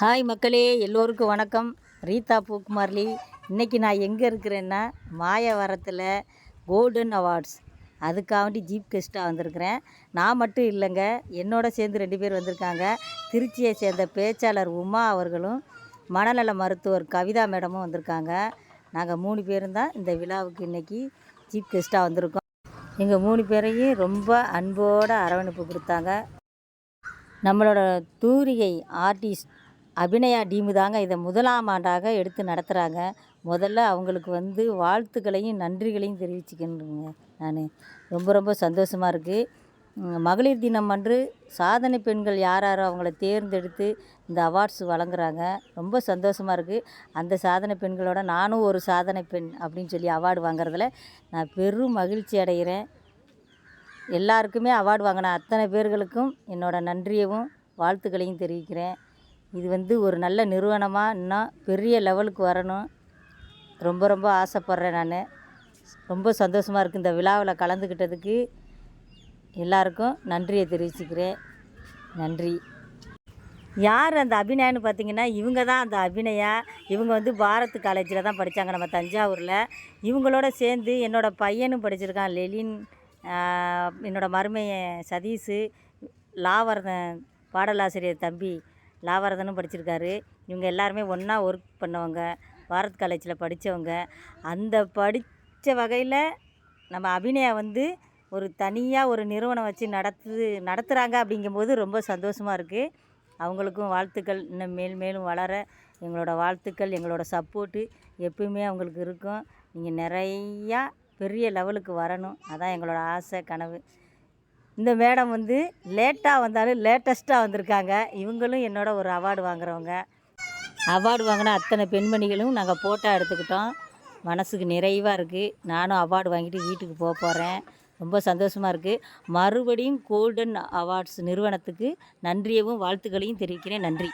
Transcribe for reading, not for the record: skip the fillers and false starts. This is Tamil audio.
ஹாய் மக்களே, எல்லோருக்கும் வணக்கம். ரீதா பூக்குமார்லி. இன்றைக்கி நான் எங்கே இருக்கிறேன்னா மாயவரத்தில் கோல்டன் அவார்ட்ஸ் அதுக்காண்டி ஜீப் கெஸ்ட்டாக வந்திருக்கிறேன். நான் மட்டும் இல்லைங்க, என்னோட சேர்ந்து 2 பேர் வந்திருக்காங்க. திருச்சியை சேர்ந்த பேச்சாளர் உமா அவர்களும் மனநல மருத்துவர் கவிதா மேடமும் வந்திருக்காங்க. நாங்கள் 3 பேரும் தான் இந்த விழாவுக்கு இன்றைக்கி ஜீப் கெஸ்ட்டாக வந்திருக்கோம். எங்கள் 3 பேரையும் ரொம்ப அன்போடு அரவணைப்பு கொடுத்தாங்க. நம்மளோட தூரிகை ஆர்டிஸ்ட் அபிநயா டீமு தாங்க இதை முதலாம் ஆண்டாக எடுத்து நடத்துகிறாங்க. முதல்ல அவங்களுக்கு வாழ்த்துக்களையும் நன்றிகளையும் தெரிவிச்சுக்கணுங்க. நான் ரொம்ப சந்தோஷமாக இருக்குது. மகளிர் தினம் அன்று சாதனை பெண்கள் யார் அவங்கள தேர்ந்தெடுத்து இந்த அவார்ட்ஸ் வழங்குறாங்க. ரொம்ப சந்தோஷமாக இருக்குது. அந்த சாதனை பெண்களோட நானும் ஒரு சாதனை பெண் அப்படின்னு சொல்லி அவார்டு வாங்குறதுல நான் பெரும் மகிழ்ச்சி அடைகிறேன். எல்லாருக்குமே அவார்டு வாங்கின அத்தனை பேர்களுக்கும் என்னோடய நன்றியவும் வாழ்த்துக்களையும் தெரிவிக்கிறேன். இது ஒரு நல்ல நிறுவனமாக இன்னும் பெரிய லெவலுக்கு வரணும் ரொம்ப ஆசைப்பட்றேன். நான் ரொம்ப சந்தோஷமாக இருக்குது. இந்த விழாவில் கலந்துக்கிட்டதுக்கு எல்லாருக்கும் நன்றியை தெரிவிச்சுக்கிறேன். நன்றி. யார் அந்த அபிநயான்னு பார்த்தீங்கன்னா, இவங்க தான் அந்த அபிநயா. இவங்க பாரத் காலேஜில் தான் படித்தாங்க, நம்ம தஞ்சாவூரில். இவங்களோட சேர்ந்து என்னோடய பையனும் படிச்சிருக்கான், லெலின். என்னோடய மருமையன் சதீஷு, லாவரதன் பாடலாசிரியர் தம்பி லாவரதனும் படிச்சிருக்காரு. இவங்க எல்லாருமே ஒன்றா ஒர்க் பண்ணவங்க, பாரத் காலேஜில் படித்தவங்க. அந்த படித்த வகையில் நம்ம அபிநயா ஒரு தனியாக ஒரு நிறுவனம் வச்சு நடத்துகிறாங்க. அப்படிங்கும்போது ரொம்ப சந்தோஷமாக இருக்குது. அவங்களுக்கும் வாழ்த்துக்கள். இன்னும் மேலும் வளர எங்களோட வாழ்த்துக்கள், எங்களோட சப்போர்ட்டு எப்பவுமே அவங்களுக்கு இருக்கும். நீங்கள் நிறையா பெரிய லெவலுக்கு வரணும், அதான் எங்களோட ஆசை, கனவு. இந்த மேடம் லேட்டாக வந்தாலும் லேட்டஸ்ட்டாக வந்திருக்காங்க. இவங்களும் என்னோட ஒரு அவார்டு வாங்குறவங்க. அவார்டு வாங்கின அத்தனை பெண்மணிகளும் நாங்கள் ஃபோட்டோ எடுத்துக்கிட்டோம். மனசுக்கு நிறைவாக இருக்குது. நானும் அவார்டு வாங்கிட்டு வீட்டுக்கு போகிறேன். ரொம்ப சந்தோஷமாக இருக்குது. மறுபடியும் கோல்டன் அவார்ட்ஸ் நிறுவனத்துக்கு நன்றியவும் வாழ்த்துக்களையும் தெரிவிக்கிறேன். நன்றி.